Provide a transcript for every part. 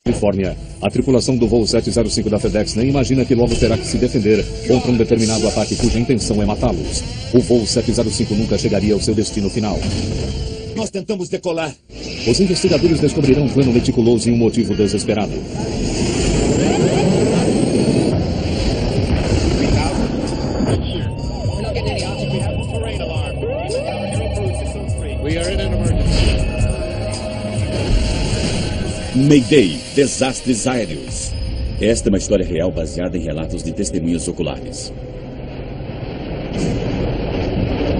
Califórnia. A tripulação do voo 705 da FedEx nem imagina que logo terá que se defender contra um determinado ataque cuja intenção é matá-los. O voo 705 nunca chegaria ao seu destino final. Nós tentamos decolar. Os investigadores descobrirão um plano meticuloso e um motivo desesperado. Mayday, desastres aéreos. Esta é uma história real baseada em relatos de testemunhas oculares.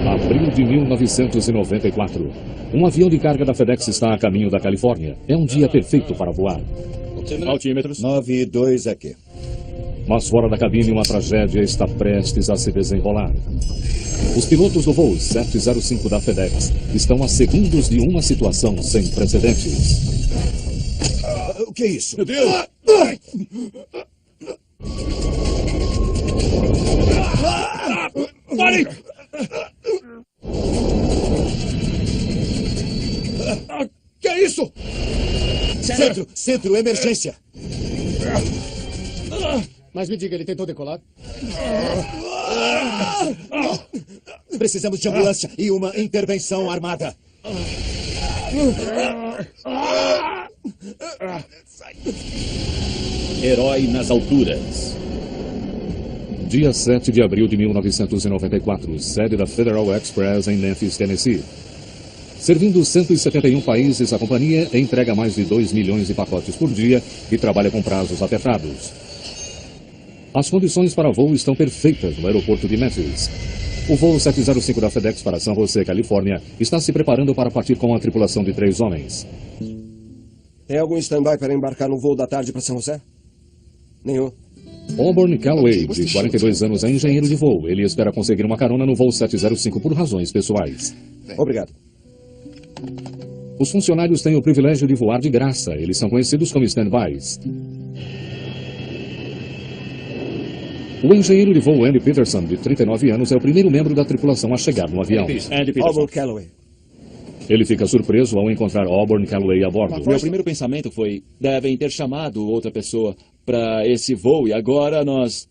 Abril de 1994. Um avião de carga da FedEx está a caminho da Califórnia. É um dia perfeito para voar. Altímetros. 9-2 aqui. Mas fora da cabine, uma tragédia está prestes a se desenrolar. Os pilotos do voo 705 da FedEx estão a segundos de uma situação sem precedentes. O que é isso? Meu Deus! Parem! Que é isso? Centro, emergência. Mas me diga, ele tentou decolar? Precisamos de ambulância e uma intervenção armada. Herói nas alturas. Dia 7 de abril de 1994, sede da Federal Express em Memphis, Tennessee. Servindo 171 países, a companhia entrega mais de 2 milhões de pacotes por dia e trabalha com prazos apertados. As condições para voo estão perfeitas no aeroporto de Memphis. O voo 705 da FedEx para San José, Califórnia, está se preparando para partir com uma tripulação de 3 homens. Tem algum stand-by para embarcar no voo da tarde para São José? Nenhum. Auburn Calloway, de 42 anos, é engenheiro de voo. Ele espera conseguir uma carona no voo 705 por razões pessoais. Obrigado. Os funcionários têm o privilégio de voar de graça. Eles são conhecidos como stand-bys. O engenheiro de voo Andy Peterson, de 39 anos, é o primeiro membro da tripulação a chegar no avião. Andy Peterson. Auburn Calloway. Ele fica surpreso ao encontrar Auburn Calloway a bordo. Meu primeiro pensamento foi, devem ter chamado outra pessoa para esse voo e agora nós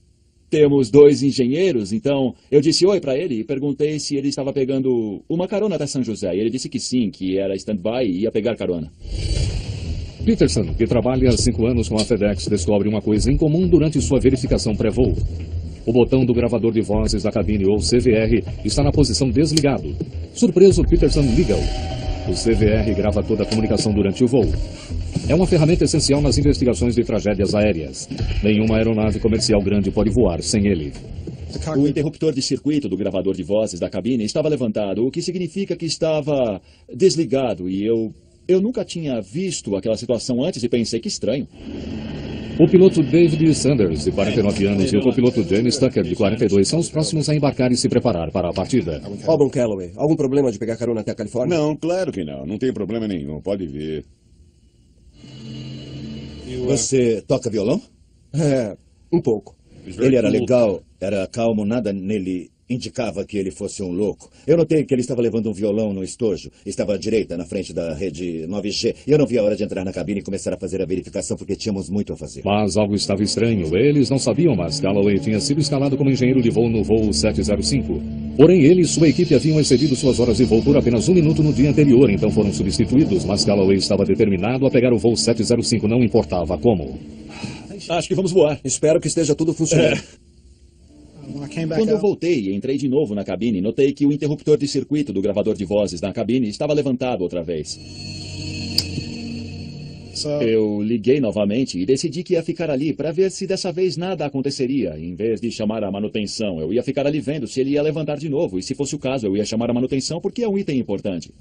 temos 2 engenheiros. Então eu disse oi para ele e perguntei se ele estava pegando uma carona até São José. E ele disse que sim, que era stand-by e ia pegar carona. Peterson, que trabalha há 5 anos com a FedEx, descobre uma coisa incomum durante sua verificação pré-voo. O botão do gravador de vozes da cabine, ou CVR, está na posição desligado. Surpreso, Peterson liga-o. O CVR grava toda a comunicação durante o voo. É uma ferramenta essencial nas investigações de tragédias aéreas. Nenhuma aeronave comercial grande pode voar sem ele. O interruptor de circuito do gravador de vozes da cabine estava levantado, o que significa que estava desligado. E eu nunca tinha visto aquela situação antes e pensei que estranho. O piloto David Sanders, de 49 anos, e o copiloto James Tucker, de 42, são os próximos a embarcar e se preparar para a partida. Auburn Calloway, algum problema de pegar carona até a Califórnia? Não, claro que não. Não tem problema nenhum. Pode vir. Você toca violão? Um pouco. Ele era legal, era calmo, nada nele indicava que ele fosse um louco. Eu notei que ele estava levando um violão no estojo. Estava à direita, na frente da rede 9G. E eu não vi a hora de entrar na cabine e começar a fazer a verificação, porque tínhamos muito a fazer. Mas algo estava estranho. Eles não sabiam, mas Calloway tinha sido escalado como engenheiro de voo no voo 705. Porém, ele e sua equipe haviam excedido suas horas de voo por apenas 1 minuto no dia anterior, então foram substituídos. Mas Calloway estava determinado a pegar o voo 705, não importava como. Acho que vamos voar. Espero que esteja tudo funcionando. Quando eu voltei e entrei de novo na cabine, notei que o interruptor de circuito do gravador de vozes da cabine estava levantado outra vez. Eu liguei novamente e decidi que ia ficar ali para ver se dessa vez nada aconteceria. Em vez de chamar a manutenção, eu ia ficar ali vendo se ele ia levantar de novo. E se fosse o caso, eu ia chamar a manutenção porque é um item importante.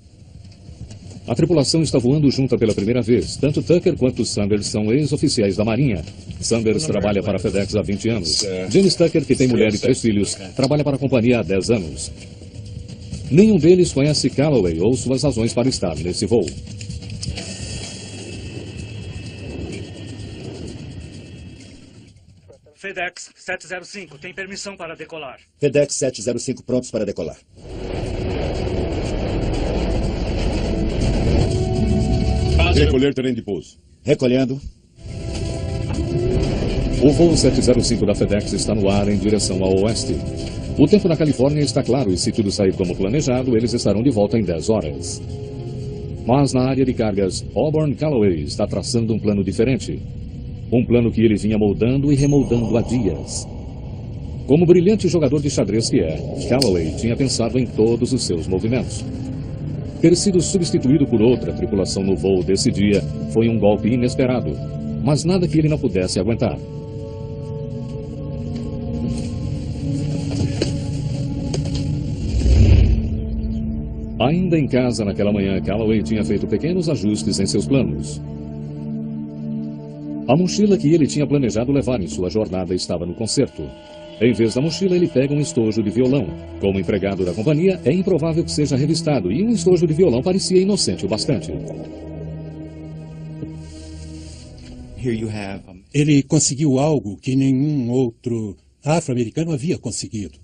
A tripulação está voando junta pela primeira vez. Tanto Tucker quanto Sanders são ex-oficiais da Marinha. Sanders trabalha para a FedEx há 20 anos. James Tucker, que tem mulher e 3 filhos, trabalha para a companhia há 10 anos. Nenhum deles conhece Calloway ou suas razões para estar nesse voo. FedEx 705 tem permissão para decolar. FedEx 705 prontos para decolar. Recolher trem de pouso. Recolhendo. O voo 705 da FedEx está no ar em direção ao oeste. O tempo na Califórnia está claro e se tudo sair como planejado, eles estarão de volta em 10 horas. Mas na área de cargas, Auburn Calloway está traçando um plano diferente. Um plano que ele vinha moldando e remoldando há dias. Como brilhante jogador de xadrez que é, Calloway tinha pensado em todos os seus movimentos. Ter sido substituído por outra tripulação no voo desse dia foi um golpe inesperado, mas nada que ele não pudesse aguentar. Ainda em casa naquela manhã, Calloway tinha feito pequenos ajustes em seus planos. A mochila que ele tinha planejado levar em sua jornada estava no concerto. Em vez da mochila, ele pega um estojo de violão. Como empregado da companhia, é improvável que seja revistado, e um estojo de violão parecia inocente o bastante. Ele conseguiu algo que nenhum outro afro-americano havia conseguido.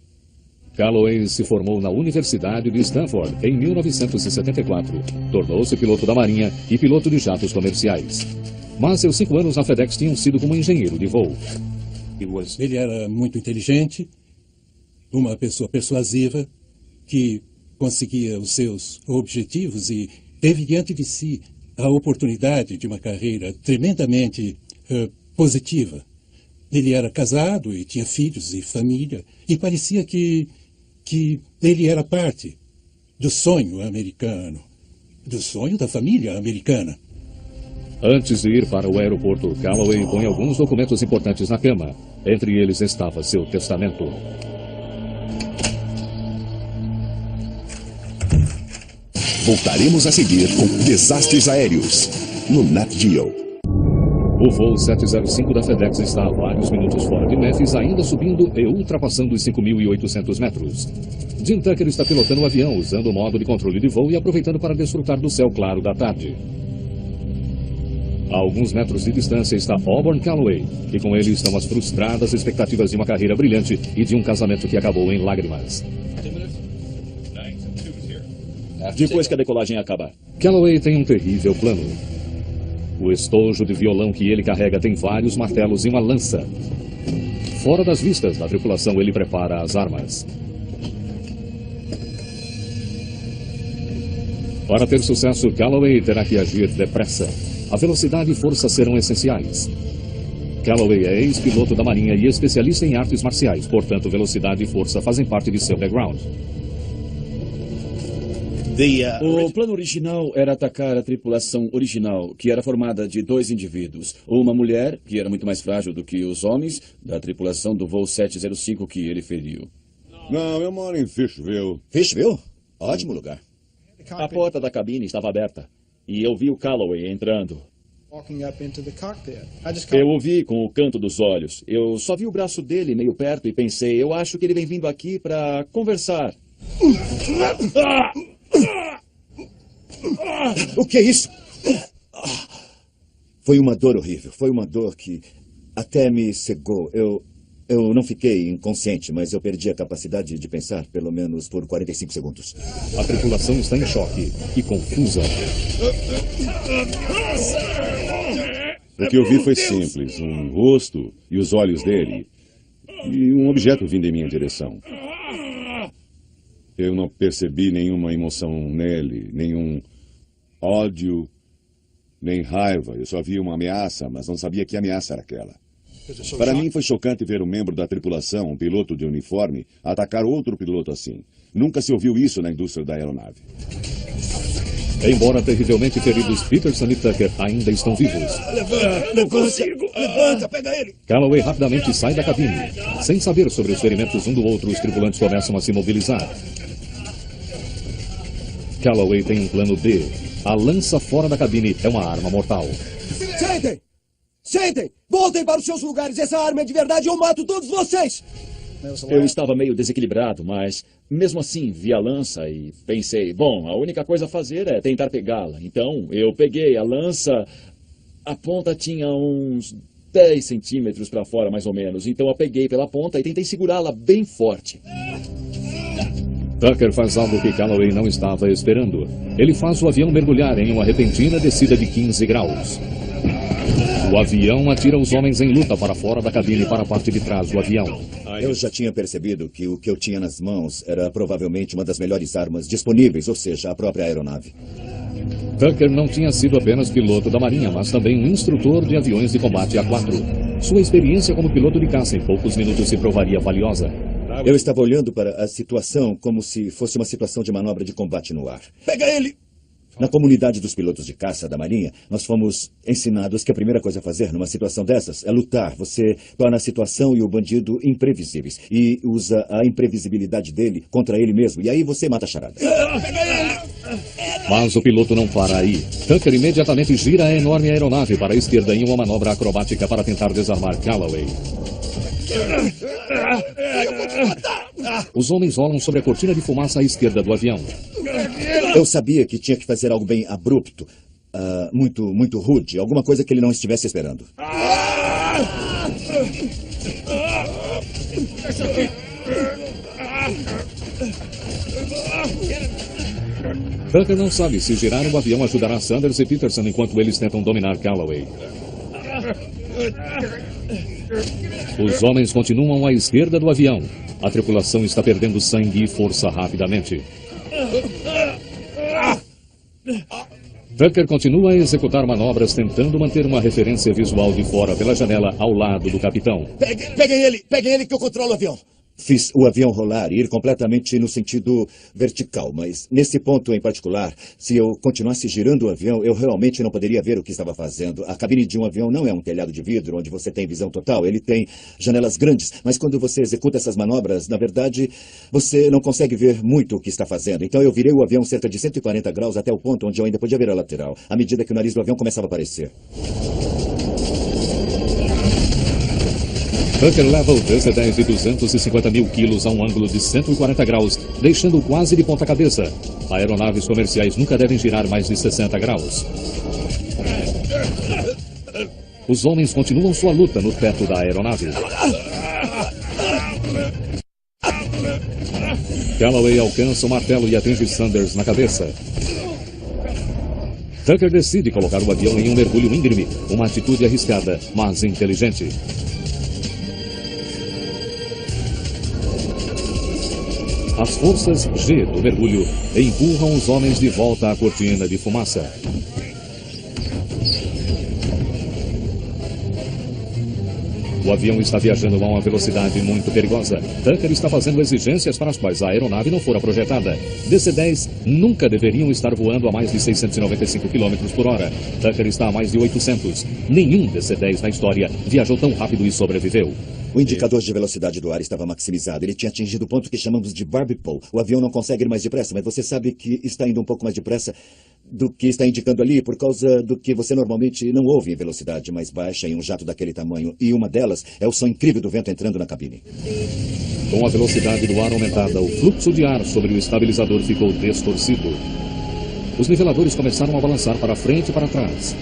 Calloway se formou na Universidade de Stanford em 1974. Tornou-se piloto da Marinha e piloto de jatos comerciais. Mas seus 5 anos na FedEx tinham sido como engenheiro de voo. Ele era muito inteligente, uma pessoa persuasiva, que conseguia os seus objetivos e teve diante de si a oportunidade de uma carreira tremendamente positiva. Ele era casado e tinha filhos e família, e parecia que ele era parte do sonho americano, do sonho da família americana. Antes de ir para o aeroporto, Calloway põe alguns documentos importantes na cama. Entre eles estava seu testamento. Voltaremos a seguir com Desastres Aéreos, no Nat Geo. O voo 705 da FedEx está a vários minutos fora de Memphis, ainda subindo e ultrapassando os 5.800 metros. Jim Tucker está pilotando o avião, usando o modo de controle de voo e aproveitando para desfrutar do céu claro da tarde. A alguns metros de distância está Auburn Calloway, e com ele estão as frustradas expectativas de uma carreira brilhante e de um casamento que acabou em lágrimas. Depois que a decolagem acabar. Calloway tem um terrível plano. O estojo de violão que ele carrega tem vários martelos e uma lança. Fora das vistas da tripulação, ele prepara as armas. Para ter sucesso, Calloway terá que agir depressa. A velocidade e força serão essenciais. Calloway é ex-piloto da Marinha e especialista em artes marciais, portanto, velocidade e força fazem parte de seu background. O plano original era atacar a tripulação original, que era formada de 2 indivíduos. Uma mulher, que era muito mais frágil do que os homens, da tripulação do voo 705 que ele feriu. Não, eu moro em Fishville. Fishville? Ótimo lugar. A porta da cabine estava aberta. E eu vi o Calloway entrando. Eu o vi com o canto dos olhos. Eu só vi o braço dele meio perto e pensei, eu acho que ele vem vindo aqui para conversar. O que é isso? Foi uma dor horrível. Foi uma dor que até me cegou. Eu não fiquei inconsciente, mas eu perdi a capacidade de pensar, pelo menos por 45 segundos. A tripulação está em choque e confusa. O que eu vi foi simples. Um rosto e os olhos dele. E um objeto vindo em minha direção. Eu não percebi nenhuma emoção nele, nenhum ódio, nem raiva. Eu só vi uma ameaça, mas não sabia que ameaça era aquela. Para mim foi chocante ver um membro da tripulação, um piloto de uniforme, atacar outro piloto assim. Nunca se ouviu isso na indústria da aeronave. Embora terrivelmente feridos, Peterson e Tucker ainda estão vivos. Não consigo! Levanta, pega ele! Calloway rapidamente sai da cabine. Sem saber sobre os ferimentos um do outro, os tripulantes começam a se mobilizar. Calloway tem um plano B. A lança fora da cabine é uma arma mortal. Sentem! Sentem! Voltem para os seus lugares! Essa arma é de verdade e eu mato todos vocês! Eu estava meio desequilibrado, mas mesmo assim vi a lança e pensei, bom, a única coisa a fazer é tentar pegá-la. Então eu peguei a lança, a ponta tinha uns 10 centímetros para fora mais ou menos. Então eu peguei pela ponta e tentei segurá-la bem forte. Tucker faz algo que Calloway não estava esperando. Ele faz o avião mergulhar em uma repentina descida de 15 graus. O avião atira os homens em luta para fora da cabine para a parte de trás do avião. Eu já tinha percebido que o que eu tinha nas mãos era provavelmente uma das melhores armas disponíveis, ou seja, a própria aeronave. Tucker não tinha sido apenas piloto da Marinha, mas também um instrutor de aviões de combate A4. Sua experiência como piloto de caça em poucos minutos se provaria valiosa. Eu estava olhando para a situação como se fosse uma situação de manobra de combate no ar. Pega ele! Na comunidade dos pilotos de caça da Marinha, nós fomos ensinados que a primeira coisa a fazer numa situação dessas é lutar. Você torna a situação e o bandido imprevisíveis e usa a imprevisibilidade dele contra ele mesmo. E aí você mata a charada. Mas o piloto não para aí. Tucker imediatamente gira a enorme aeronave para a esquerda em uma manobra acrobática para tentar desarmar Calloway. Os homens rolam sobre a cortina de fumaça à esquerda do avião. Eu sabia que tinha que fazer algo bem abrupto, muito rude, alguma coisa que ele não estivesse esperando. Tucker não sabe se girar o avião ajudará Sanders e Peterson enquanto eles tentam dominar Calloway. Os homens continuam à esquerda do avião. A tripulação está perdendo sangue e força rapidamente. Tucker continua a executar manobras tentando manter uma referência visual de fora pela janela ao lado do capitão. Peguem ele que eu controlo o avião. Fiz o avião rolar e ir completamente no sentido vertical, mas nesse ponto em particular, se eu continuasse girando o avião, eu realmente não poderia ver o que estava fazendo. A cabine de um avião não é um telhado de vidro onde você tem visão total, ele tem janelas grandes, mas quando você executa essas manobras, na verdade, você não consegue ver muito o que está fazendo. Então eu virei o avião cerca de 140 graus até o ponto onde eu ainda podia ver a lateral, à medida que o nariz do avião começava a aparecer. Tucker leva o DC-10 de 250 mil quilos a um ângulo de 140 graus, deixando quase de ponta cabeça. Aeronaves comerciais nunca devem girar mais de 60 graus. Os homens continuam sua luta no teto da aeronave. Calloway alcança o martelo e atinge Sanders na cabeça. Tucker decide colocar o avião em um mergulho íngreme, uma atitude arriscada, mas inteligente. As forças G do mergulho empurram os homens de volta à cortina de fumaça. O avião está viajando a uma velocidade muito perigosa. Tucker está fazendo exigências para as quais a aeronave não fora projetada. DC-10 nunca deveriam estar voando a mais de 695 km por hora. Tucker está a mais de 800. Nenhum DC-10 na história viajou tão rápido e sobreviveu. O indicador de velocidade do ar estava maximizado. Ele tinha atingido o ponto que chamamos de Barbie Pole. O avião não consegue ir mais depressa, mas você sabe que está indo um pouco mais depressa do que está indicando ali por causa do que você normalmente não ouve em velocidade mais baixa em um jato daquele tamanho. E uma delas é o som incrível do vento entrando na cabine. Com a velocidade do ar aumentada, o fluxo de ar sobre o estabilizador ficou distorcido. Os niveladores começaram a balançar para frente e para trás.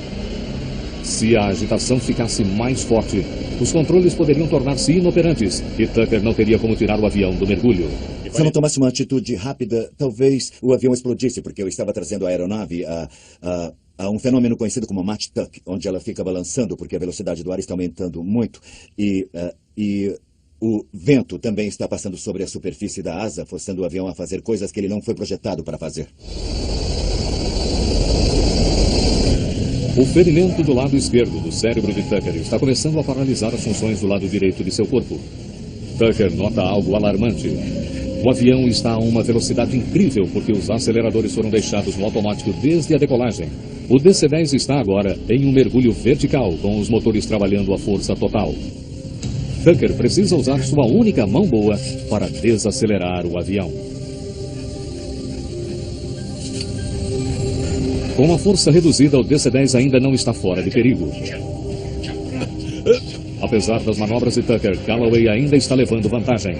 Se a agitação ficasse mais forte, os controles poderiam tornar-se inoperantes e Tucker não teria como tirar o avião do mergulho. Se eu não tomasse uma atitude rápida, talvez o avião explodisse, porque eu estava trazendo a aeronave a um fenômeno conhecido como match tuck, onde ela fica balançando porque a velocidade do ar está aumentando muito e o vento também está passando sobre a superfície da asa, forçando o avião a fazer coisas que ele não foi projetado para fazer. O ferimento do lado esquerdo do cérebro de Tucker está começando a paralisar as funções do lado direito de seu corpo. Tucker nota algo alarmante. O avião está a uma velocidade incrível porque os aceleradores foram deixados no automático desde a decolagem. O DC-10 está agora em um mergulho vertical, com os motores trabalhando à força total. Tucker precisa usar sua única mão boa para desacelerar o avião. Com a força reduzida, o DC-10 ainda não está fora de perigo. Apesar das manobras de Tucker, Calloway ainda está levando vantagem.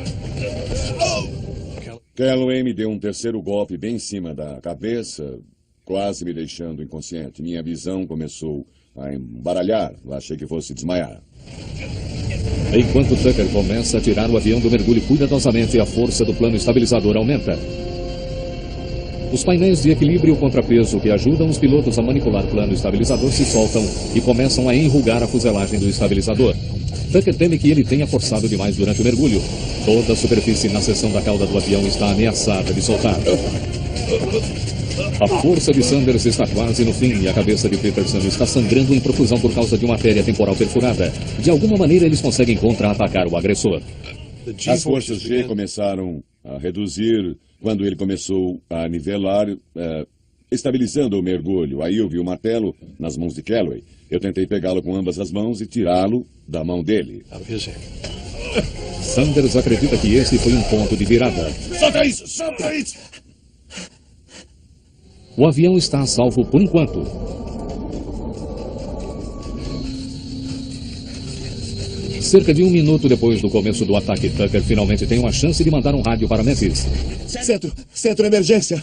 Calloway me deu um terceiro golpe bem em cima da cabeça, quase me deixando inconsciente. Minha visão começou a embaralhar. Achei que fosse desmaiar. Enquanto Tucker começa a tirar o avião do mergulho cuidadosamente, a força do plano estabilizador aumenta. Os painéis de equilíbrio e contrapeso que ajudam os pilotos a manipular o plano estabilizador se soltam e começam a enrugar a fuselagem do estabilizador. Tucker teme que ele tenha forçado demais durante o mergulho. Toda a superfície na seção da cauda do avião está ameaçada de soltar. A força de Sanders está quase no fim e a cabeça de Peterson está sangrando em profusão por causa de uma artéria temporal perfurada. De alguma maneira, eles conseguem contra-atacar o agressor. As forças G começaram a reduzir quando ele começou a nivelar, estabilizando o mergulho. Aí eu vi o martelo nas mãos de Calloway. Eu tentei pegá-lo com ambas as mãos e tirá-lo da mão dele. Sanders acredita que esse foi um ponto de virada. Solta isso! Solta isso! O avião está a salvo por enquanto. Cerca de 1 minuto depois do começo do ataque, Tucker finalmente tem uma chance de mandar um rádio para Memphis. Centro, emergência.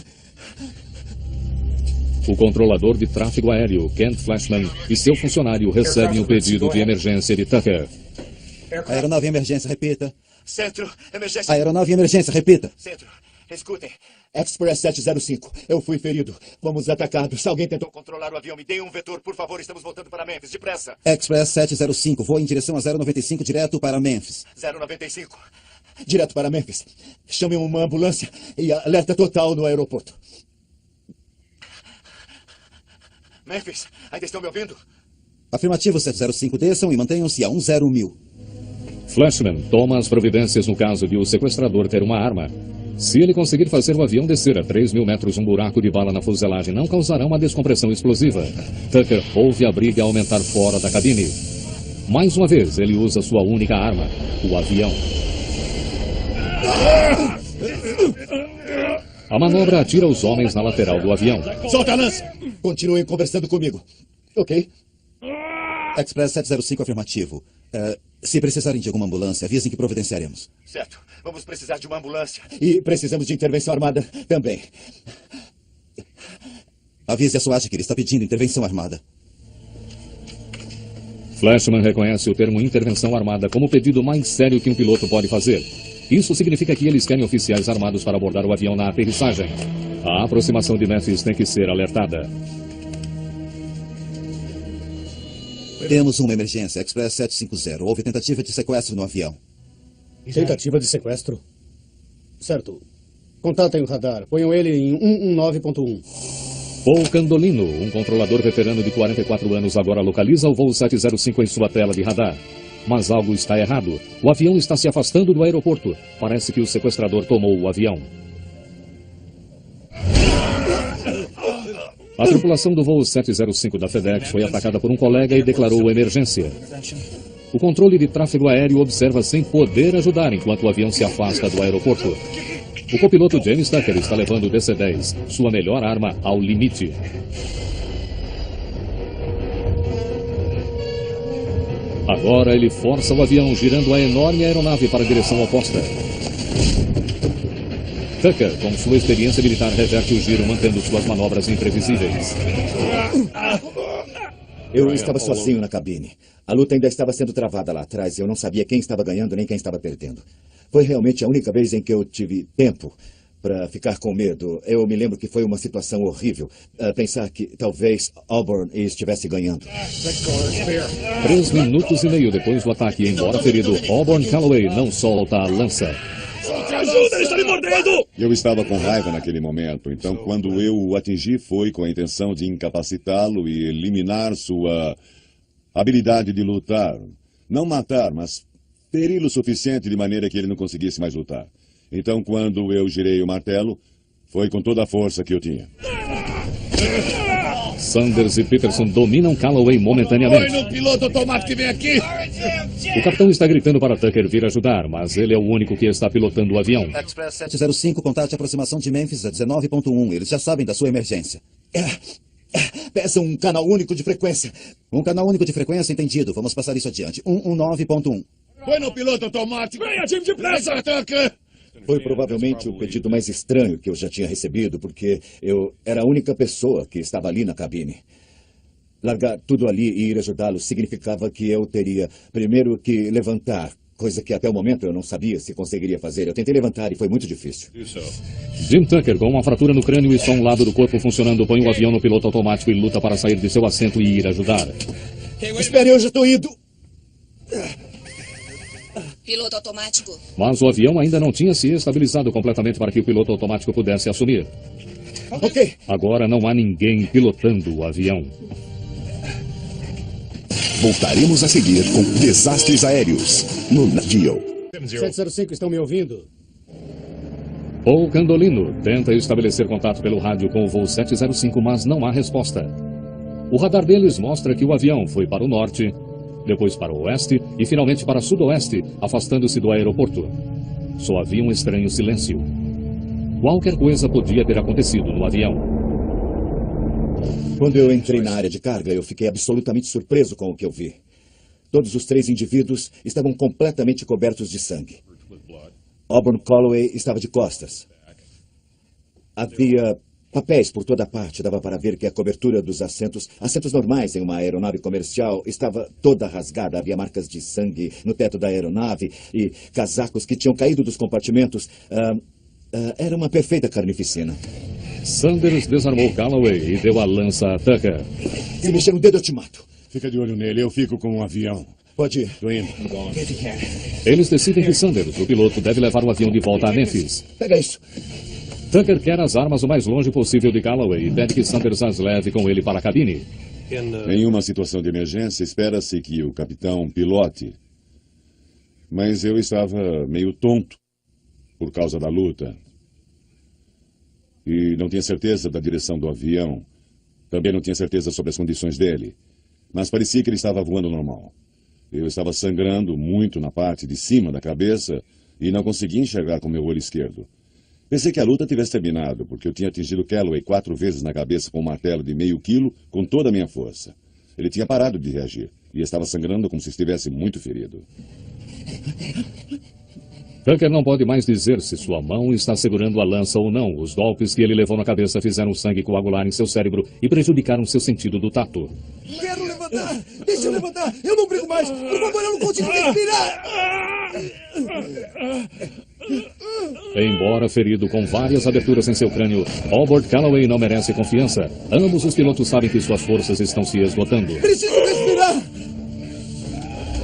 O controlador de tráfego aéreo, Kent Flashman, e seu funcionário recebem o pedido de emergência de Tucker. Aeronave em emergência, repita. Centro, emergência. Aeronave em emergência, repita. Centro, escutem. Express 705, eu fui ferido. Fomos atacados. Alguém tentou controlar o avião. Me deem um vetor, por favor. Estamos voltando para Memphis. Depressa. Express 705, voa em direção a 095, direto para Memphis. 095, direto para Memphis. Chame uma ambulância e alerta total no aeroporto. Memphis, ainda estão me ouvindo? Afirmativo, 705, desçam e mantenham-se a 10.000. Flashman toma as providências no caso de o sequestrador ter uma arma. Se ele conseguir fazer o avião descer a 3.000 metros, um buraco de bala na fuselagem não causará uma descompressão explosiva. Tucker ouve a briga aumentar fora da cabine. Mais uma vez, ele usa sua única arma, o avião. A manobra atira os homens na lateral do avião. Solta a lança! Continuem conversando comigo. Ok? Express 705, afirmativo. Se precisarem de alguma ambulância, avisem que providenciaremos. Certo. Vamos precisar de uma ambulância. E precisamos de intervenção armada também. Avise a SWAT que ele está pedindo intervenção armada. Flashman reconhece o termo intervenção armada como o pedido mais sério que um piloto pode fazer. Isso significa que eles querem oficiais armados para abordar o avião na aterrissagem. A aproximação de Memphis tem que ser alertada. Temos uma emergência, Express 750. Houve tentativa de sequestro no avião. Tentativa de sequestro? Certo. Contatem o radar. Ponham ele em 119.1. Paul Candolino, um controlador veterano de 44 anos, agora localiza o voo 705 em sua tela de radar. Mas algo está errado. O avião está se afastando do aeroporto. Parece que o sequestrador tomou o avião. A tripulação do voo 705 da FedEx foi atacada por um colega e declarou emergência. O controle de tráfego aéreo observa sem poder ajudar enquanto o avião se afasta do aeroporto. O copiloto James Tucker está levando o DC-10, sua melhor arma, ao limite. Agora ele força o avião, girando a enorme aeronave para a direção oposta. Tucker, com sua experiência militar, reverte o giro, mantendo suas manobras imprevisíveis. Eu estava sozinho na cabine. A luta ainda estava sendo travada lá atrás e eu não sabia quem estava ganhando nem quem estava perdendo. Foi realmente a única vez em que eu tive tempo para ficar com medo. Eu me lembro que foi uma situação horrível. Pensar que talvez Auburn estivesse ganhando. 3 minutos e meio depois do ataque, embora ferido, Auburn Calloway não solta a lança. Ajuda, ele está me mordendo! Eu estava com raiva naquele momento, então quando eu o atingi foi com a intenção de incapacitá-lo e eliminar sua habilidade de lutar. Não matar, mas feri-lo o suficiente de maneira que ele não conseguisse mais lutar. Então quando eu girei o martelo, foi com toda a força que eu tinha. Sanders e Peterson dominam Calloway momentaneamente. Oi, no piloto automático que vem aqui! O capitão está gritando para Tucker vir ajudar, mas ele é o único que está pilotando o avião. Express 705, contate a aproximação de Memphis a 19.1. Eles já sabem da sua emergência. Peça um canal único de frequência. Um canal único de frequência, entendido. Vamos passar isso adiante. 119.1. Foi no piloto automático! Venha, time depressa, Tucker! Foi provavelmente o pedido mais estranho que eu já tinha recebido, porque eu era a única pessoa que estava ali na cabine. Largar tudo ali e ir ajudá-lo significava que eu teria primeiro que levantar Coisa que até o momento eu não sabia se conseguiria fazer. Eu tentei levantar e foi muito difícil. Jim Tucker, com uma fratura no crânio e só um lado do corpo funcionando, põe o avião no piloto automático e luta para sair de seu assento e ir ajudar. Espere, eu já estou indo. Piloto automático. Mas o avião ainda não tinha se estabilizado completamente para que o piloto automático pudesse assumir. Ok. Agora não há ninguém pilotando o avião. Voltaremos a seguir com Desastres Aéreos no Nat Geo. 705, estão me ouvindo? Paul Candolino tenta estabelecer contato pelo rádio com o voo 705, mas não há resposta. O radar deles mostra que o avião foi para o norte, depois para o oeste e finalmente para o sudoeste, afastando-se do aeroporto. Só havia um estranho silêncio. Qualquer coisa podia ter acontecido no avião. Quando eu entrei na área de carga, eu fiquei absolutamente surpreso com o que eu vi. Todos os 3 indivíduos estavam completamente cobertos de sangue. Auburn Calloway estava de costas. Havia papéis por toda parte. Dava para ver que a cobertura dos assentos normais em uma aeronave comercial, estava toda rasgada. Havia marcas de sangue no teto da aeronave e casacos que tinham caído dos compartimentos. Era uma perfeita carnificina. Sanders desarmou Calloway e deu a lança a Tucker. Se mexer no dedo, eu te mato. Fica de olho nele, eu fico com um avião. Pode ir. Tô indo. Eles decidem que Sanders, o piloto, deve levar o avião de volta a Memphis. Pega isso. Tucker quer as armas o mais longe possível de Calloway e pede que Sanders as leve com ele para a cabine. Em uma situação de emergência, espera-se que o capitão pilote. Mas eu estava meio tonto por causa da luta. E não tinha certeza da direção do avião. Também não tinha certeza sobre as condições dele. Mas parecia que ele estava voando normal. Eu estava sangrando muito na parte de cima da cabeça e não conseguia enxergar com meu olho esquerdo. Pensei que a luta tivesse terminado, porque eu tinha atingido Calloway 4 vezes na cabeça com um martelo de meio quilo com toda a minha força. Ele tinha parado de reagir e estava sangrando como se estivesse muito ferido. Tucker não pode mais dizer se sua mão está segurando a lança ou não. Os golpes que ele levou na cabeça fizeram o sangue coagular em seu cérebro e prejudicaram seu sentido do tato. Quero levantar! Deixa eu levantar! Eu não brigo mais! Por favor, eu não consigo respirar! Embora ferido com várias aberturas em seu crânio, Albert Calloway não merece confiança. Ambos os pilotos sabem que suas forças estão se esgotando. Preciso respirar!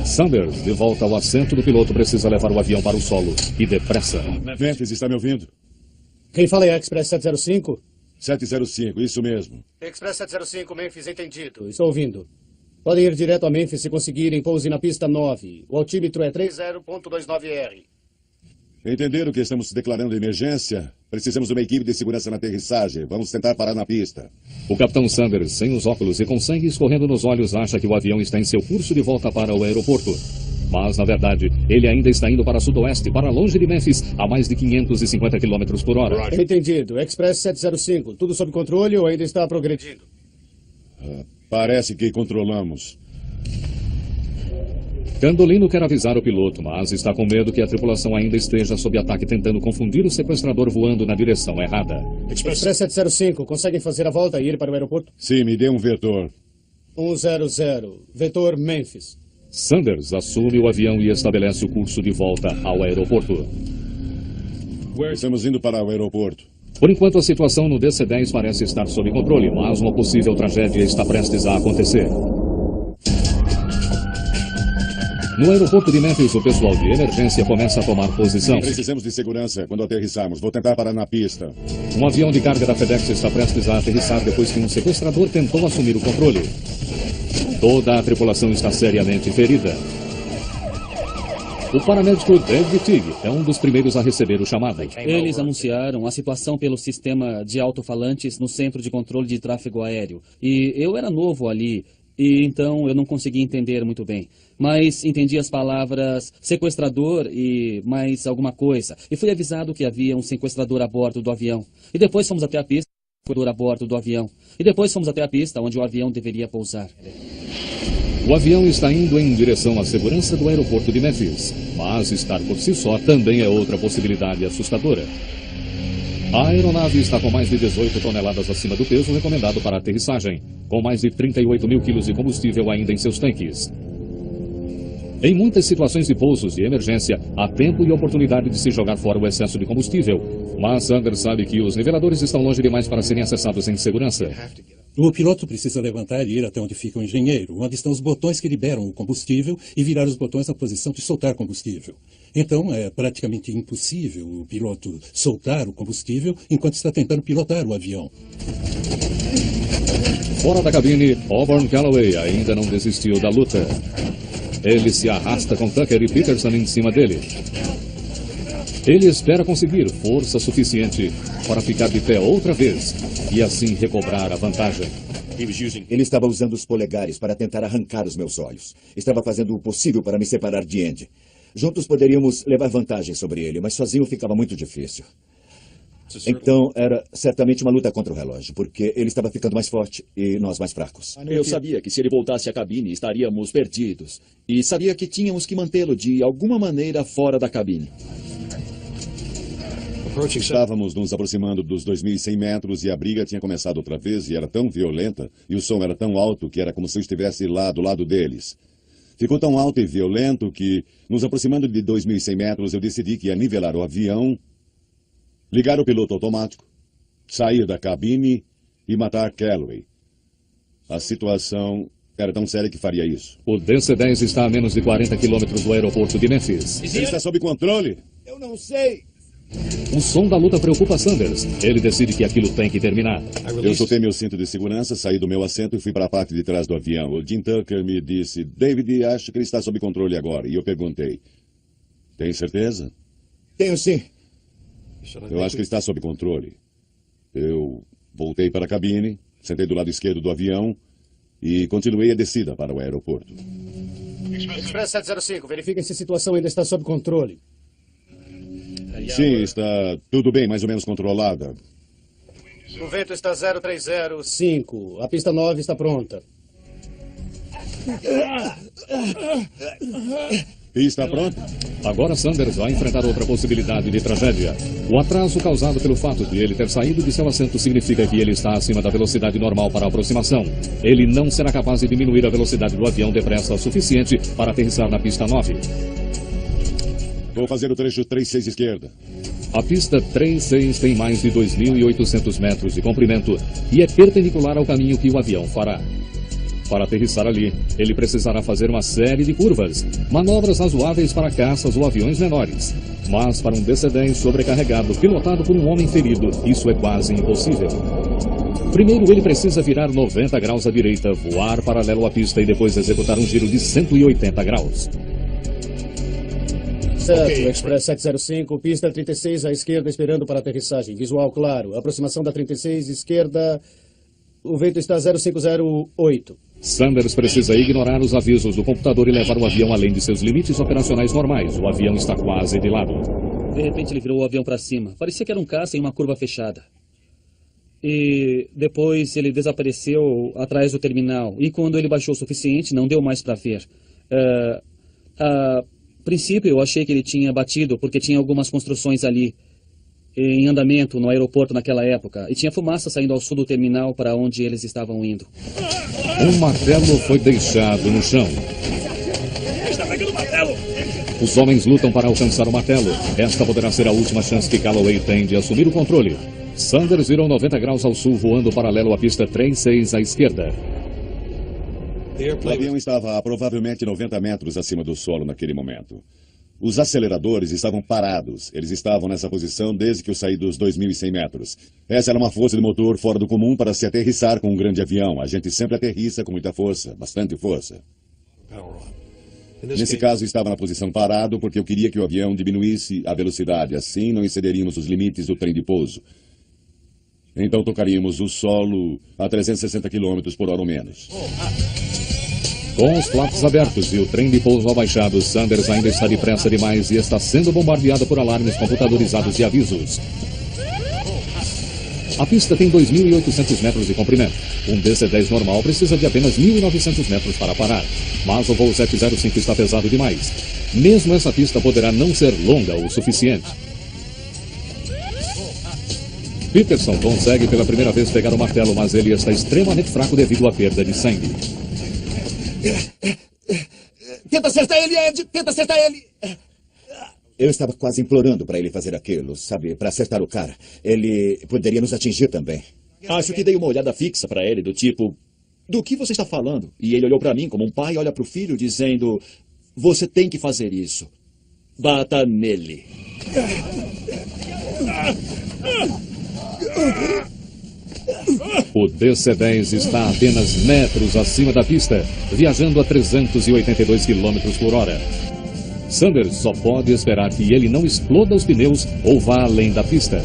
Sanders, de volta ao assento do piloto, precisa levar o avião para o solo. E depressa. Memphis, está me ouvindo? Quem fala é a Express 705? 705, isso mesmo. Express 705, Memphis, entendido. Estou ouvindo. Podem ir direto a Memphis se conseguirem. Pouse na pista 9. O altímetro é 30.29R. Entenderam que estamos declarando emergência? Precisamos de uma equipe de segurança na aterrissagem. Vamos tentar parar na pista. O capitão Sanders, sem os óculos e com sangue escorrendo nos olhos, acha que o avião está em seu curso de volta para o aeroporto. Mas, na verdade, ele ainda está indo para sudoeste, para longe de Memphis, a mais de 550 km por hora. Entendido. Express 705. Tudo sob controle ou ainda está progredindo? Parece que controlamos. Candolino quer avisar o piloto, mas está com medo que a tripulação ainda esteja sob ataque, tentando confundir o sequestrador voando na direção errada. Express 705, conseguem fazer a volta e ir para o aeroporto? Sim, me dê um vetor. 100, vetor Memphis. Sanders assume o avião e estabelece o curso de volta ao aeroporto. Estamos indo para o aeroporto. Por enquanto, a situação no DC-10 parece estar sob controle, mas uma possível tragédia está prestes a acontecer. No aeroporto de Memphis, o pessoal de emergência começa a tomar posição. Precisamos de segurança quando aterrissarmos. Vou tentar parar na pista. Um avião de carga da FedEx está prestes a aterrissar depois que um sequestrador tentou assumir o controle. Toda a tripulação está seriamente ferida. O paramédico David Tigg é um dos primeiros a receber o chamado. Eles anunciaram a situação pelo sistema de alto-falantes no centro de controle de tráfego aéreo. E eu era novo ali. E então eu não consegui entender muito bem. Mas entendi as palavras sequestrador e mais alguma coisa. E fui avisado que havia um sequestrador a bordo do avião. E depois fomos até a pista, a bordo do avião. E depois fomos até a pista onde o avião deveria pousar. O avião está indo em direção à segurança do aeroporto de Memphis. Mas estar por si só também é outra possibilidade assustadora. A aeronave está com mais de 18 toneladas acima do peso recomendado para a aterrissagem, com mais de 38 mil quilos de combustível ainda em seus tanques. Em muitas situações de pousos de emergência, há tempo e oportunidade de se jogar fora o excesso de combustível. Mas Sanders sabe que os niveladores estão longe demais para serem acessados em segurança. O piloto precisa levantar e ir até onde fica o engenheiro, onde estão os botões que liberam o combustível, e virar os botões na posição de soltar combustível. Então, é praticamente impossível o piloto soltar o combustível enquanto está tentando pilotar o avião. Fora da cabine, Auburn Calloway ainda não desistiu da luta. Ele se arrasta com Tucker e Peterson em cima dele. Ele espera conseguir força suficiente para ficar de pé outra vez e assim recobrar a vantagem. Ele estava usando os polegares para tentar arrancar os meus olhos. Estava fazendo o possível para me separar de Andy. Juntos poderíamos levar vantagem sobre ele, mas sozinho ficava muito difícil. Então, era certamente uma luta contra o relógio, porque ele estava ficando mais forte e nós mais fracos. Eu sabia que se ele voltasse à cabine, estaríamos perdidos. E sabia que tínhamos que mantê-lo de alguma maneira fora da cabine. Estávamos nos aproximando dos 2.100 metros e a briga tinha começado outra vez e era tão violenta e o som era tão alto que era como se eu estivesse lá do lado deles. Ficou tão alto e violento que, nos aproximando de 2.100 metros, eu decidi que ia nivelar o avião, ligar o piloto automático, sair da cabine e matar Calloway. A situação era tão séria que faria isso. O DC-10 está a menos de 40 quilômetros do aeroporto de Memphis. Ele está sob controle? Eu não sei. O som da luta preocupa Sanders. Ele decide que aquilo tem que terminar. Eu soltei meu cinto de segurança, saí do meu assento e fui para a parte de trás do avião. O Jim Tucker me disse, David, acho que ele está sob controle agora. E eu perguntei, tem certeza? Tenho sim. Eu acho que ele está sob controle. Eu voltei para a cabine, sentei do lado esquerdo do avião e continuei a descida para o aeroporto. Express 705, verifiquem se a situação ainda está sob controle. Sim, está tudo bem, mais ou menos controlada. O vento está 0305. A pista 9 está pronta. Pista pronta? Agora Sanders vai enfrentar outra possibilidade de tragédia. O atraso causado pelo fato de ele ter saído de seu assento significa que ele está acima da velocidade normal para a aproximação. Ele não será capaz de diminuir a velocidade do avião depressa o suficiente para aterrissar na pista 9. Vou fazer o trecho 36 esquerda. A pista 36 tem mais de 2.800 metros de comprimento e é perpendicular ao caminho que o avião fará. Para aterrissar ali, ele precisará fazer uma série de curvas, manobras razoáveis para caças ou aviões menores. Mas para um DC-10 sobrecarregado, pilotado por um homem ferido, isso é quase impossível. Primeiro, ele precisa virar 90 graus à direita, voar paralelo à pista e depois executar um giro de 180 graus. Certo, Express 705, pista 36 à esquerda esperando para aterrissagem. Visual claro, aproximação da 36 esquerda, o vento está 0508. Sanders precisa ignorar os avisos do computador e levar o avião além de seus limites operacionais normais. O avião está quase de lado. De repente ele virou o avião para cima. Parecia que era um caça em uma curva fechada. E depois ele desapareceu atrás do terminal. E quando ele baixou o suficiente, não deu mais para ver. A princípio eu achei que ele tinha batido porque tinha algumas construções ali em andamento no aeroporto naquela época. E tinha fumaça saindo ao sul do terminal para onde eles estavam indo. Um martelo foi deixado no chão. Está pegando o martelo! Os homens lutam para alcançar o martelo. Esta poderá ser a última chance que Calloway tem de assumir o controle. Sanders virou 90 graus ao sul, voando paralelo à pista 36 à esquerda. O avião estava a provavelmente 90 metros acima do solo naquele momento. Os aceleradores estavam parados. Eles estavam nessa posição desde que eu saí dos 2.100 metros. Essa era uma força de motor fora do comum para se aterrissar com um grande avião. A gente sempre aterrissa com muita força, bastante força. Nesse caso, estava na posição parado porque eu queria que o avião diminuísse a velocidade. Assim, não excederíamos os limites do trem de pouso. Então, tocaríamos o solo a 360 km por hora ou menos. Com os flaps abertos e o trem de pouso abaixado, Sanders ainda está depressa demais e está sendo bombardeado por alarmes computadorizados e avisos. A pista tem 2.800 metros de comprimento. Um DC-10 normal precisa de apenas 1.900 metros para parar. Mas o voo 705 está pesado demais. Mesmo essa pista poderá não ser longa o suficiente. Peterson consegue pela primeira vez pegar o martelo, mas ele está extremamente fraco devido à perda de sangue. Tenta acertar ele, Ed! Tenta acertar ele! Eu estava quase implorando para ele fazer aquilo, sabe? Para acertar o cara. Ele poderia nos atingir também. Acho que dei uma olhada fixa para ele, do tipo... Do que você está falando? E ele olhou para mim como um pai olha para o filho, dizendo... Você tem que fazer isso. Bata nele. O DC-10 está a apenas metros acima da pista, viajando a 382 km por hora. Sanders só pode esperar que ele não exploda os pneus ou vá além da pista.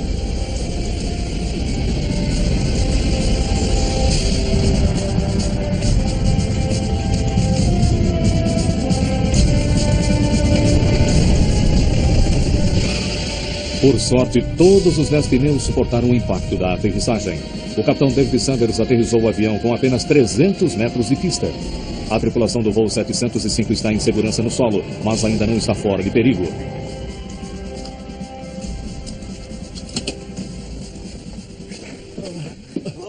Por sorte, todos os 10 pneus suportaram o impacto da aterrissagem. O capitão David Sanders aterrissou o avião com apenas 300 metros de pista. A tripulação do voo 705 está em segurança no solo, mas ainda não está fora de perigo.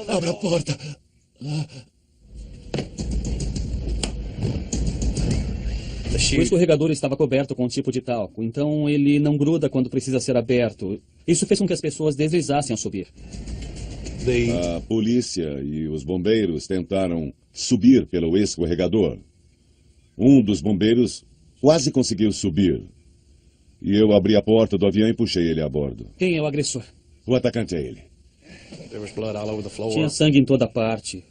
Abra a porta. O escorregador estava coberto com um tipo de talco, então ele não gruda quando precisa ser aberto. Isso fez com que as pessoas deslizassem ao subir. A polícia e os bombeiros tentaram subir pelo escorregador. Um dos bombeiros quase conseguiu subir. E eu abri a porta do avião e puxei ele a bordo. Quem é o agressor? O atacante é ele. Tinha sangue em toda parte.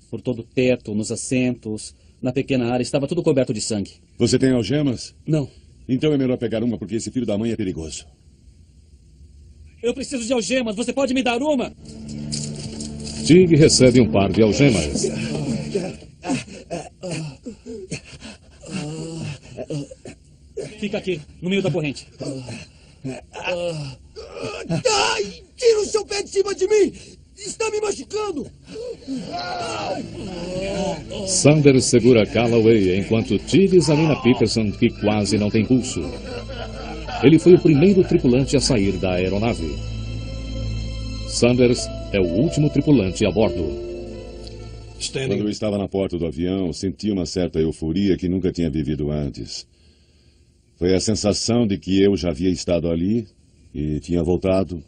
Por todo o teto, nos assentos, na pequena área, estava tudo coberto de sangue. Você tem algemas? Não. Então é melhor pegar uma, porque esse filho da mãe é perigoso. Eu preciso de algemas. Você pode me dar uma? Tig recebe um par de algemas. Fica aqui, no meio da corrente. Ai, tira o seu pé de cima de mim! Está me machucando! Sanders segura Calloway enquanto Tig examina Peterson, que quase não tem pulso. Ele foi o primeiro tripulante a sair da aeronave. Sanders é o último tripulante a bordo. Quando eu estava na porta do avião, senti uma certa euforia que nunca tinha vivido antes. Foi a sensação de que eu já havia estado ali e tinha voltado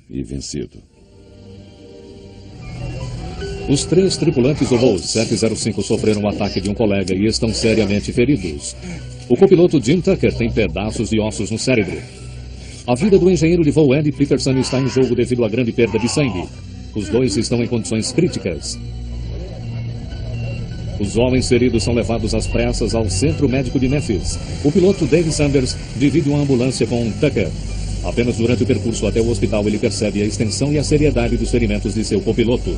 e vencido. Os 3 tripulantes do voo 705 sofreram um ataque de um colega e estão seriamente feridos. O copiloto Jim Tucker tem pedaços de ossos no cérebro. A vida do engenheiro de voo Andy Peterson está em jogo devido à grande perda de sangue. Os dois estão em condições críticas. Os homens feridos são levados às pressas ao centro médico de Memphis. O piloto Dave Sanders divide uma ambulância com Tucker. Apenas durante o percurso até o hospital ele percebe a extensão e a seriedade dos ferimentos de seu copiloto.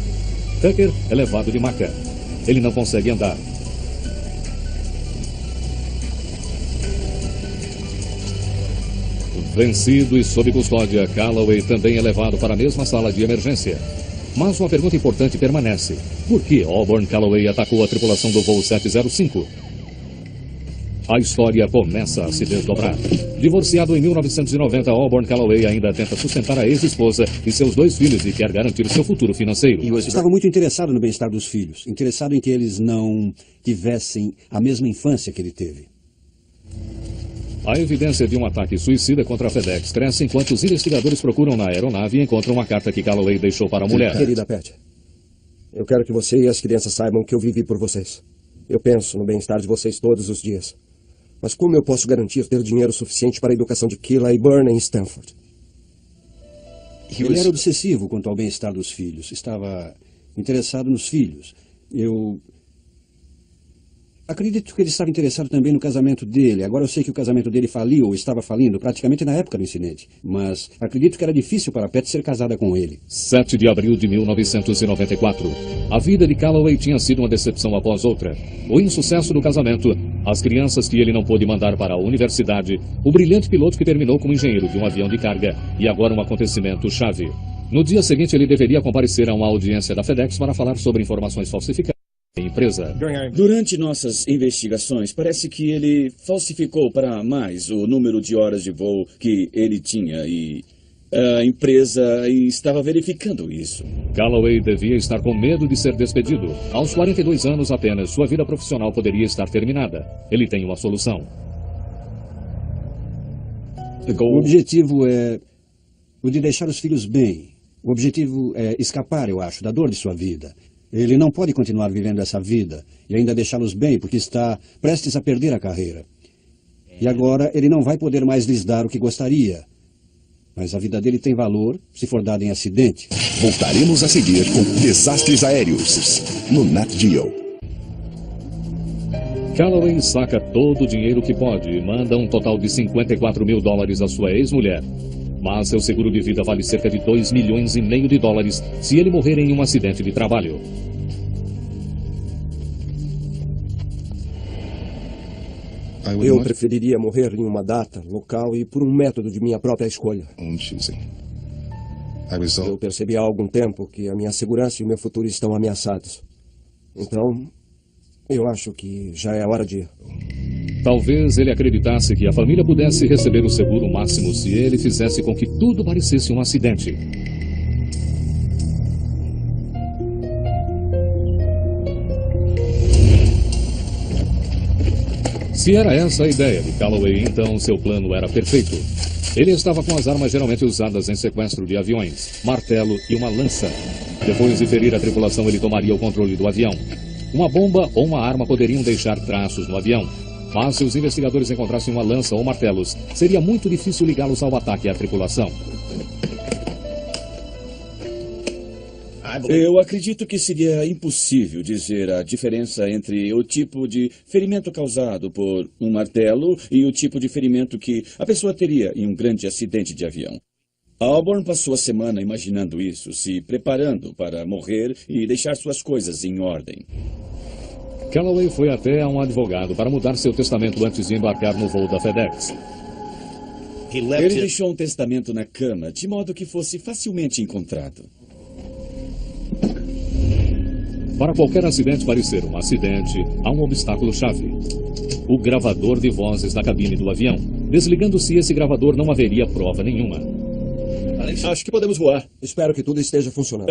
Tucker é levado de maca. Ele não consegue andar. Vencido e sob custódia, Calloway também é levado para a mesma sala de emergência. Mas uma pergunta importante permanece. Por que Auburn Calloway atacou a tripulação do voo 705? A história começa a se desdobrar. Divorciado em 1990, Auburn Calloway ainda tenta sustentar a ex-esposa e seus 2 filhos e quer garantir seu futuro financeiro. Estava muito interessado no bem-estar dos filhos. Interessado em que eles não tivessem a mesma infância que ele teve. A evidência de um ataque suicida contra a FedEx cresce enquanto os investigadores procuram na aeronave e encontram uma carta que Calloway deixou para a mulher. Querida Pat, eu quero que você e as crianças saibam que eu vivi por vocês. Eu penso no bem-estar de vocês todos os dias. Mas como eu posso garantir ter dinheiro suficiente para a educação de Kila e Burn em Stanford? Ele era obsessivo quanto ao bem-estar dos filhos. Estava interessado nos filhos. Eu acredito que ele estava interessado também no casamento dele. Agora eu sei que o casamento dele faliu ou estava falindo praticamente na época do incidente. Mas acredito que era difícil para Pat ser casada com ele. 7 de abril de 1994. A vida de Calloway tinha sido uma decepção após outra. O insucesso do casamento, as crianças que ele não pôde mandar para a universidade, o brilhante piloto que terminou como engenheiro de um avião de carga e agora um acontecimento chave. No dia seguinte ele deveria comparecer a uma audiência da FedEx para falar sobre informações falsificadas. Empresa. Durante nossas investigações, parece que ele falsificou para mais o número de horas de voo que ele tinha e A empresa estava verificando isso. Calloway devia estar com medo de ser despedido. Aos 42 anos apenas, sua vida profissional poderia estar terminada. Ele tem uma solução. O objetivo é o de deixar os filhos bem. O objetivo é escapar, eu acho, da dor de sua vida. Ele não pode continuar vivendo essa vida e ainda deixá-los bem, porque está prestes a perder a carreira. E agora ele não vai poder mais lhes dar o que gostaria. Mas a vida dele tem valor se for dada em acidente. Voltaremos a seguir com Desastres Aéreos, no Nat Geo. Calloway saca todo o dinheiro que pode e manda um total de $54 mil à sua ex-mulher. Mas seu seguro de vida vale cerca de $2,5 milhões se ele morrer em um acidente de trabalho. Eu preferiria morrer em uma data, local e por um método de minha própria escolha. Eu percebi há algum tempo que a minha segurança e o meu futuro estão ameaçados. Então, eu acho que já é hora de ir. Talvez ele acreditasse que a família pudesse receber o seguro máximo se ele fizesse com que tudo parecesse um acidente. Se era essa a ideia de Calloway, então seu plano era perfeito. Ele estava com as armas geralmente usadas em sequestro de aviões, martelo e uma lança. Depois de ferir a tripulação, ele tomaria o controle do avião. Uma bomba ou uma arma poderiam deixar traços no avião. Mas se os investigadores encontrassem uma lança ou martelos, seria muito difícil ligá-los ao ataque à tripulação. Eu acredito que seria impossível dizer a diferença entre o tipo de ferimento causado por um martelo e o tipo de ferimento que a pessoa teria em um grande acidente de avião. Auburn passou a semana imaginando isso, se preparando para morrer e deixar suas coisas em ordem. Calloway foi até a um advogado para mudar seu testamento antes de embarcar no voo da FedEx. Ele deixou um testamento na cama, de modo que fosse facilmente encontrado. Para qualquer acidente parecer um acidente, há um obstáculo-chave. O gravador de vozes da cabine do avião. Desligando-se esse gravador, não haveria prova nenhuma. Acho que podemos voar. Espero que tudo esteja funcionando.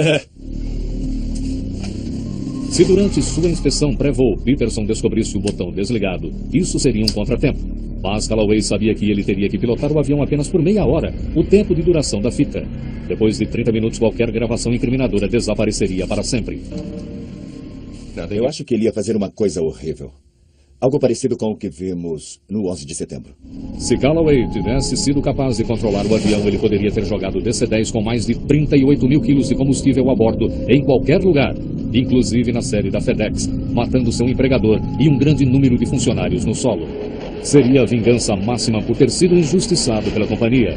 Se durante sua inspeção pré-voo, Peterson descobrisse o botão desligado, isso seria um contratempo. Mas Calloway sabia que ele teria que pilotar o avião apenas por meia hora, o tempo de duração da fita. Depois de 30 minutos, qualquer gravação incriminadora desapareceria para sempre. Eu acho que ele ia fazer uma coisa horrível. Algo parecido com o que vimos no 11 de setembro. Se Calloway tivesse sido capaz de controlar o avião, ele poderia ter jogado DC-10 com mais de 38 mil quilos de combustível a bordo em qualquer lugar, inclusive na sede da FedEx, matando seu empregador e um grande número de funcionários no solo. Seria a vingança máxima por ter sido injustiçado pela companhia.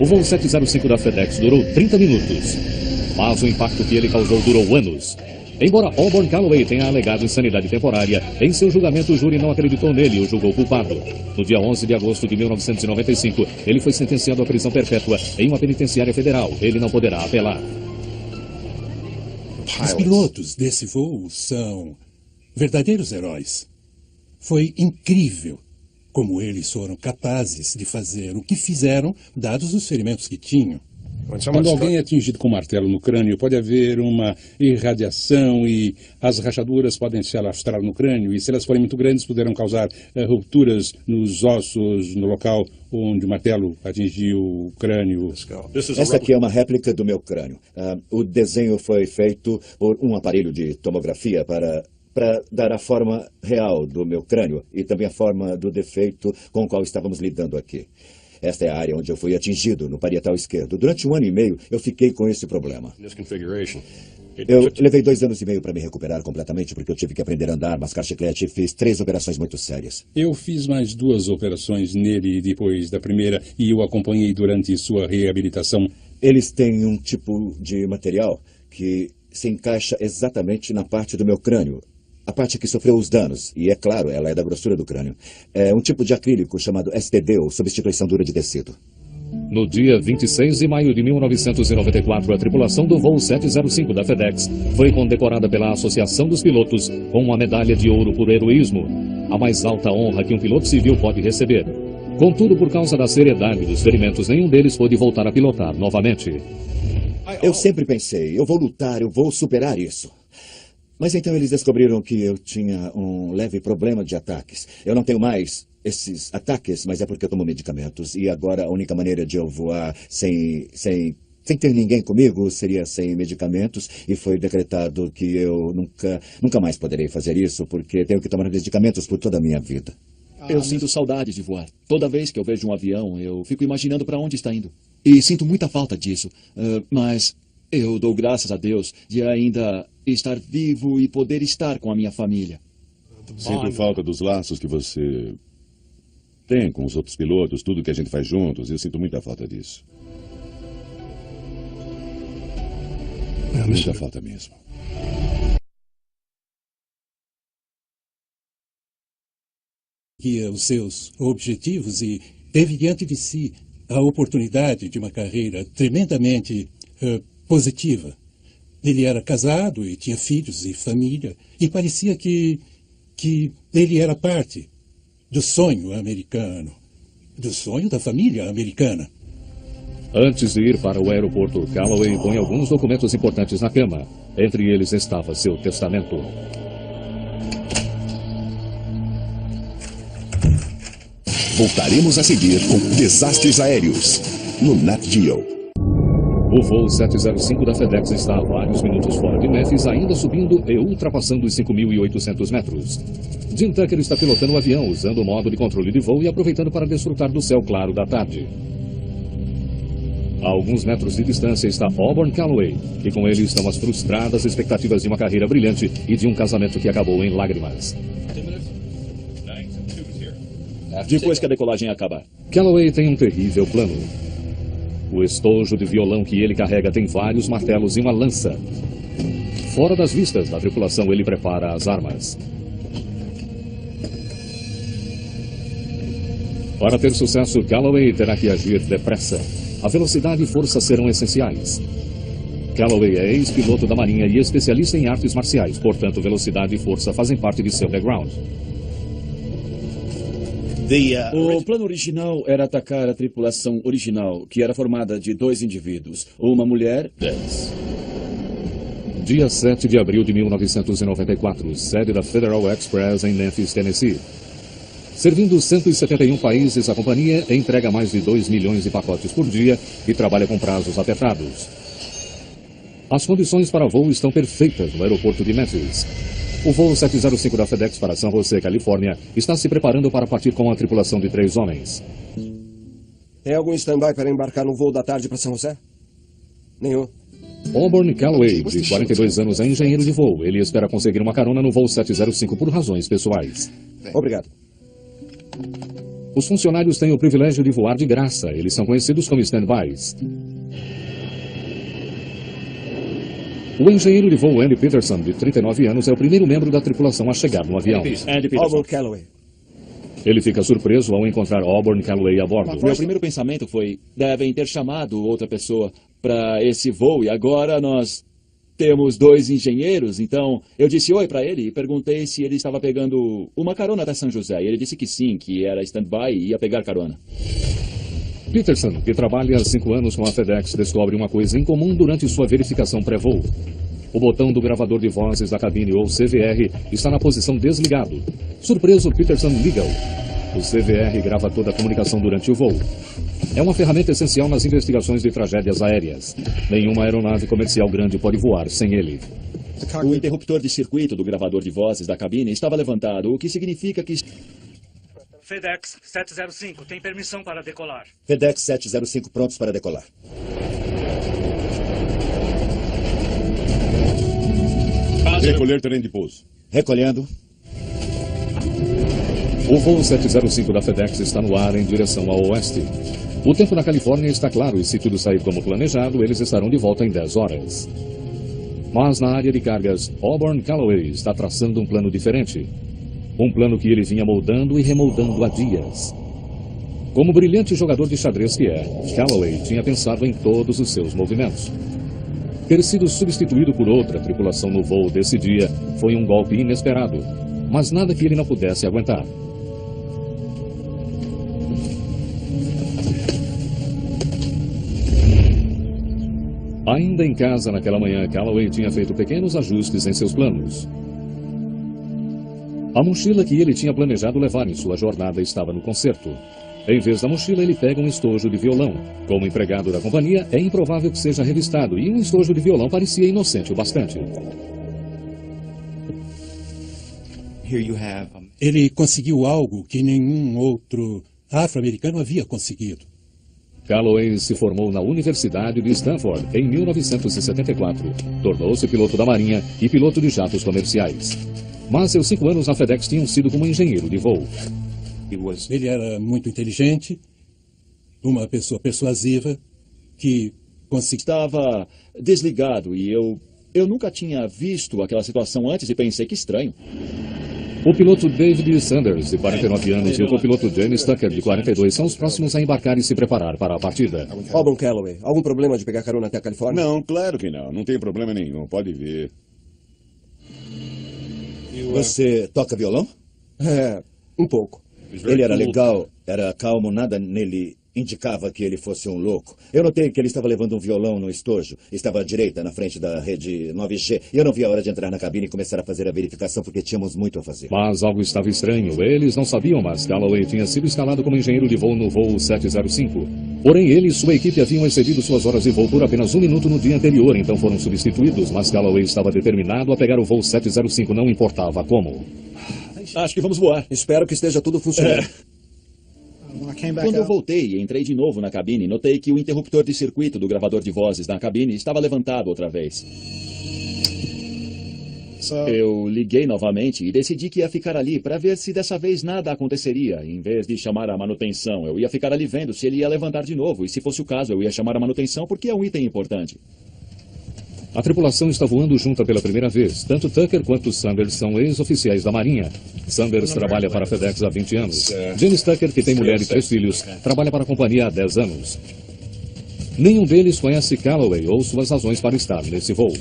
O voo 705 da FedEx durou 30 minutos, mas o impacto que ele causou durou anos. Embora Auburn Calloway tenha alegado insanidade temporária, em seu julgamento o júri não acreditou nele e o julgou culpado. No dia 11 de agosto de 1995, ele foi sentenciado à prisão perpétua em uma penitenciária federal. Ele não poderá apelar. Os pilotos desse voo são verdadeiros heróis. Foi incrível como eles foram capazes de fazer o que fizeram, dados os ferimentos que tinham. Quando alguém é atingido com um martelo no crânio, pode haver uma irradiação e as rachaduras podem se alastrar no crânio, e se elas forem muito grandes, poderão causar rupturas nos ossos, no local onde o martelo atingiu o crânio. Essa aqui é uma réplica do meu crânio. O desenho foi feito por um aparelho de tomografia para dar a forma real do meu crânio e também a forma do defeito com o qual estávamos lidando aqui. Esta é a área onde eu fui atingido, no parietal esquerdo. Durante 1 ano e meio, eu fiquei com esse problema. Eu levei 2 anos e meio para me recuperar completamente, porque eu tive que aprender a andar, mascar chiclete e fiz 3 operações muito sérias. Eu fiz mais 2 operações nele depois da primeira e eu acompanhei durante sua reabilitação. Eles têm um tipo de material que se encaixa exatamente na parte do meu crânio. A parte que sofreu os danos, e é claro, ela é da grossura do crânio. É um tipo de acrílico chamado STD, ou substituição dura de tecido. No dia 26 de maio de 1994, a tripulação do voo 705 da FedEx foi condecorada pela Associação dos Pilotos com uma medalha de ouro por heroísmo, a mais alta honra que um piloto civil pode receber. Contudo, por causa da seriedade dos ferimentos, nenhum deles pôde voltar a pilotar novamente. Eu sempre pensei, eu vou lutar, eu vou superar isso. Mas então eles descobriram que eu tinha um leve problema de ataques. Eu não tenho mais esses ataques, mas é porque eu tomo medicamentos. E agora a única maneira de eu voar sem ter ninguém comigo seria sem medicamentos. E foi decretado que eu nunca mais poderei fazer isso, porque tenho que tomar medicamentos por toda a minha vida. Eu sinto saudade de voar. Toda vez que eu vejo um avião, eu fico imaginando para onde está indo. E sinto muita falta disso. Mas eu dou graças a Deus de ainda estar vivo e poder estar com a minha família. Sinto falta dos laços que você tem com os outros pilotos, tudo que a gente faz juntos. Eu sinto muita falta disso. Muita falta mesmo. Os seus objetivos e teve diante de si a oportunidade de uma carreira tremendamente positiva. Ele era casado e tinha filhos e família, e parecia que ele era parte do sonho americano, do sonho da família americana. Antes de ir para o aeroporto, Calloway põe alguns documentos importantes na cama. Entre eles estava seu testamento. Voltaremos a seguir com Desastres Aéreos, no Nat Geo. O voo 705 da FedEx está a vários minutos fora de Memphis, ainda subindo e ultrapassando os 5.800 metros. Jim Tucker está pilotando o avião, usando o modo de controle de voo e aproveitando para desfrutar do céu claro da tarde. A alguns metros de distância está Auburn Calloway, e com ele estão as frustradas expectativas de uma carreira brilhante e de um casamento que acabou em lágrimas. Depois que a decolagem acabar. Calloway tem um terrível plano. O estojo de violão que ele carrega tem vários martelos e uma lança. Fora das vistas da tripulação, ele prepara as armas. Para ter sucesso, Calloway terá que agir depressa. A velocidade e força serão essenciais. Calloway é ex-piloto da Marinha e especialista em artes marciais, portanto, velocidade e força fazem parte de seu background. O plano original era atacar a tripulação original, que era formada de 2 indivíduos, uma mulher, 10. Dia 7 de abril de 1994, sede da Federal Express em Memphis, Tennessee. Servindo 171 países, a companhia entrega mais de 2 milhões de pacotes por dia e trabalha com prazos apertados. As condições para voo estão perfeitas no aeroporto de Memphis. O voo 705 da FedEx para San José, Califórnia, está se preparando para partir com a tripulação de 3 homens. Tem algum stand-by para embarcar no voo da tarde para São José? Nenhum. Auburn Calloway, de 42 anos, é engenheiro de voo. Ele espera conseguir uma carona no voo 705 por razões pessoais. Obrigado. Os funcionários têm o privilégio de voar de graça. Eles são conhecidos como stand-bys. O engenheiro de voo Andy Peterson, de 39 anos, é o primeiro membro da tripulação a chegar no avião. Auburn Calloway. Ele fica surpreso ao encontrar Auburn Calloway a bordo. Meu primeiro pensamento foi, devem ter chamado outra pessoa para esse voo e agora nós temos 2 engenheiros. Então eu disse oi para ele e perguntei se ele estava pegando uma carona até São José. E ele disse que sim, que era stand-by e ia pegar carona. Peterson, que trabalha há 5 anos com a FedEx, descobre uma coisa em comum durante sua verificação pré-voo. O botão do gravador de vozes da cabine, ou CVR, está na posição desligado. Surpreso, Peterson liga-o. O CVR grava toda a comunicação durante o voo. É uma ferramenta essencial nas investigações de tragédias aéreas. Nenhuma aeronave comercial grande pode voar sem ele. O interruptor de circuito do gravador de vozes da cabine estava levantado, o que significa que... FedEx 705, tem permissão para decolar. FedEx 705 prontos para decolar. Recolher trem de pouso. Recolhendo. O voo 705 da FedEx está no ar em direção ao oeste. O tempo na Califórnia está claro e se tudo sair como planejado, eles estarão de volta em 10 horas. Mas na área de cargas, Auburn Calloway está traçando um plano diferente. Um plano que ele vinha moldando e remoldando há dias. Como brilhante jogador de xadrez que é, Calloway tinha pensado em todos os seus movimentos. Ter sido substituído por outra tripulação no voo desse dia foi um golpe inesperado, mas nada que ele não pudesse aguentar. Ainda em casa naquela manhã, Calloway tinha feito pequenos ajustes em seus planos. A mochila que ele tinha planejado levar em sua jornada estava no concerto. Em vez da mochila, ele pega um estojo de violão. Como empregado da companhia, é improvável que seja revistado, e um estojo de violão parecia inocente o bastante. Ele conseguiu algo que nenhum outro afro-americano havia conseguido. Calloway se formou na Universidade de Stanford em 1974. Tornou-se piloto da Marinha e piloto de jatos comerciais. Mas seus 5 anos na FedEx tinham sido como engenheiro de voo. Ele era muito inteligente, uma pessoa persuasiva, que Estava desligado e eu nunca tinha visto aquela situação antes e pensei que estranho. O piloto David Sanders, de 49 anos, e o copiloto James Tucker, de 42, são os próximos a embarcar e se preparar para a partida. Alban Calloway, algum problema de pegar carona até a Califórnia? Não, claro que não. Não tem problema nenhum. Pode vir. Você toca violão? Um pouco. Ele era legal, era calmo, nada nele indicava que ele fosse um louco. Eu notei que ele estava levando um violão no estojo. Estava à direita, na frente da rede 9G. E eu não vi a hora de entrar na cabine e começar a fazer a verificação, porque tínhamos muito a fazer. Mas algo estava estranho. Eles não sabiam, mas Calloway tinha sido escalado como engenheiro de voo no voo 705. Porém, ele e sua equipe haviam excedido suas horas de voo por apenas 1 minuto no dia anterior, então foram substituídos. Mas Calloway estava determinado a pegar o voo 705, não importava como. Acho que vamos voar. Espero que esteja tudo funcionando. Quando eu voltei e entrei de novo na cabine, notei que o interruptor de circuito do gravador de vozes na cabine estava levantado outra vez. Eu liguei novamente e decidi que ia ficar ali para ver se dessa vez nada aconteceria. Em vez de chamar a manutenção, eu ia ficar ali vendo se ele ia levantar de novo. E se fosse o caso, eu ia chamar a manutenção porque é um item importante. A tripulação está voando junta pela primeira vez. Tanto Tucker quanto Sanders são ex-oficiais da Marinha. Sanders trabalha para a FedEx há 20 anos. James Tucker, que tem mulher e 3 filhos, trabalha para a companhia há 10 anos. Nenhum deles conhece Calloway ou suas razões para estar nesse voo.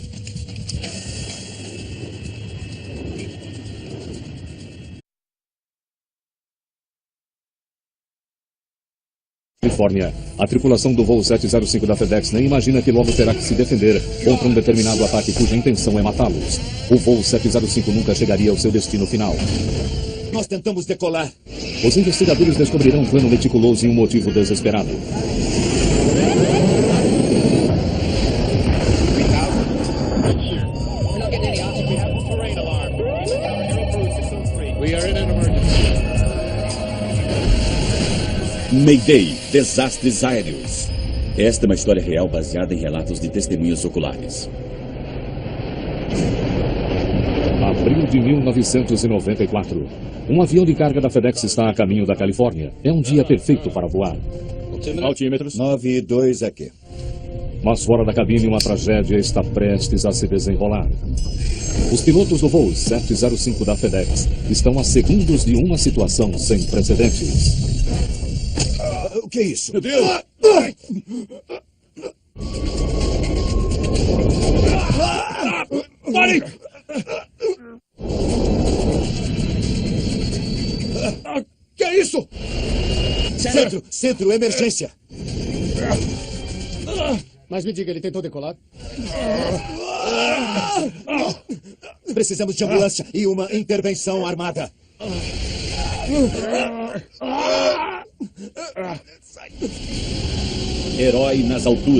Califórnia. A tripulação do voo 705 da FedEx nem imagina que logo terá que se defender contra um determinado ataque cuja intenção é matá-los. O voo 705 nunca chegaria ao seu destino final. Nós tentamos decolar. Os investigadores descobrirão um plano meticuloso e um motivo desesperado. Mayday, desastres aéreos. Esta é uma história real baseada em relatos de testemunhas oculares. Abril de 1994. Um avião de carga da FedEx está a caminho da Califórnia. É um dia perfeito para voar. Altímetros. 9-2 aqui. Mas fora da cabine, uma tragédia está prestes a se desenrolar. Os pilotos do voo 705 da FedEx estão a segundos de uma situação sem precedentes. O que é isso? Meu Deus! Pare! Que é isso? Centro, emergência. Mas me diga, ele tentou decolar? Precisamos de ambulância e uma intervenção armada. Herói nas alturas.